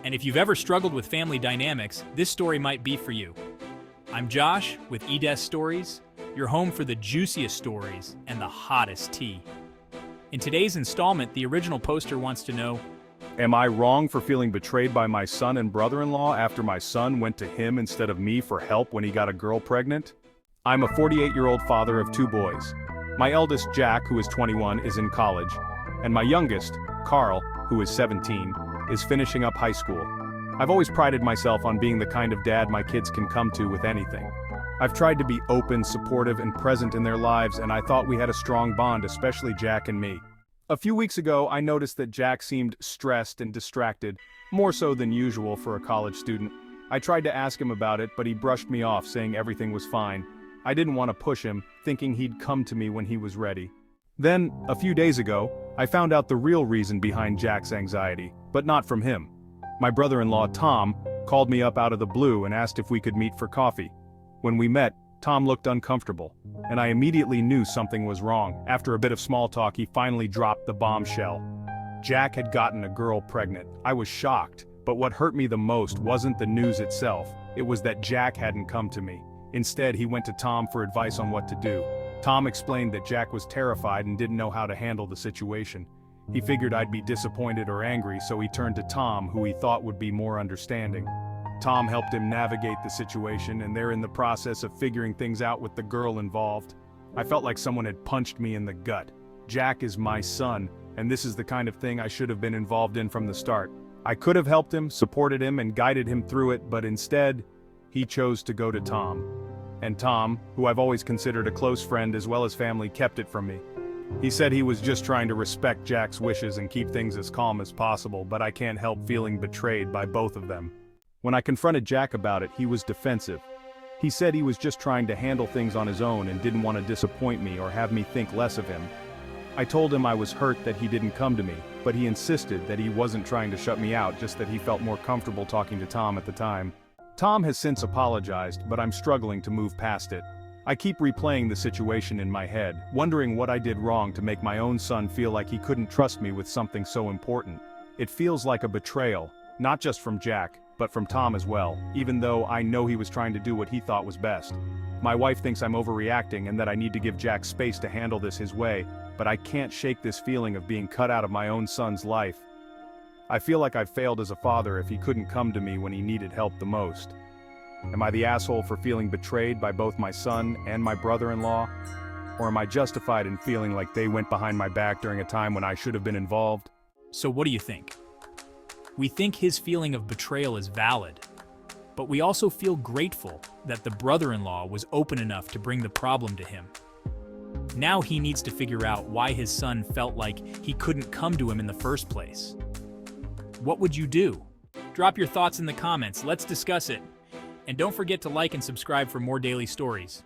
And if you've ever struggled with family dynamics, this story might be for you. I'm Josh with eDesk Stories, your home for the juiciest stories and the hottest tea. In today's installment, the original poster wants to know, Am I wrong for feeling betrayed by my son and brother-in-law after my son went to him instead of me for help when he got a girl pregnant? I'm a 48-year-old father of two boys. My eldest, Jack, who is 21, is in college, and my youngest, Carl, who is 17, is finishing up high school. I've always prided myself on being the kind of dad my kids can come to with anything. I've tried to be open, supportive, and present in their lives, and I thought we had a strong bond, especially Jack and me. A few weeks ago, I noticed that Jack seemed stressed and distracted, more so than usual for a college student. I tried to ask him about it, but he brushed me off, saying everything was fine. I didn't want to push him, thinking he'd come to me when he was ready. Then, a few days ago, I found out the real reason behind Jack's anxiety, but not from him. My brother-in-law, Tom, called me up out of the blue and asked if we could meet for coffee. When we met, Tom looked uncomfortable, and I immediately knew something was wrong. After a bit of small talk, he finally dropped the bombshell. Jack had gotten a girl pregnant. I was shocked, but what hurt me the most wasn't the news itself. It was that Jack hadn't come to me. Instead, he went to Tom for advice on what to do. Tom explained that Jack was terrified and didn't know how to handle the situation. He figured I'd be disappointed or angry, so he turned to Tom, who he thought would be more understanding. Tom helped him navigate the situation, and they're in the process of figuring things out with the girl involved. I felt like someone had punched me in the gut. Jack is my son, and this is the kind of thing I should have been involved in from the start. I could have helped him, supported him, and guided him through it, but instead, he chose to go to Tom. And Tom, who I've always considered a close friend as well as family, kept it from me. He said he was just trying to respect Jack's wishes and keep things as calm as possible, but I can't help feeling betrayed by both of them. When I confronted Jack about it, he was defensive. He said he was just trying to handle things on his own and didn't want to disappoint me or have me think less of him. I told him I was hurt that he didn't come to me, but he insisted that he wasn't trying to shut me out, just that he felt more comfortable talking to Tom at the time. Tom has since apologized, but I'm struggling to move past it. I keep replaying the situation in my head, wondering what I did wrong to make my own son feel like he couldn't trust me with something so important. It feels like a betrayal, not just from Jack, but from Tom as well, even though I know he was trying to do what he thought was best. My wife thinks I'm overreacting and that I need to give Jack space to handle this his way, but I can't shake this feeling of being cut out of my own son's life. I feel like I've failed as a father if he couldn't come to me when he needed help the most. Am I the asshole for feeling betrayed by both my son and my brother-in-law? Or am I justified in feeling like they went behind my back during a time when I should have been involved? so what do you think? We think his feeling of betrayal is valid, but we also feel grateful that the brother-in-law was open enough to bring the problem to him. Now he needs to figure out why his son felt like he couldn't come to him in the first place. What would you do? Drop your thoughts in the comments, let's discuss it. And don't forget to like and subscribe for more daily stories.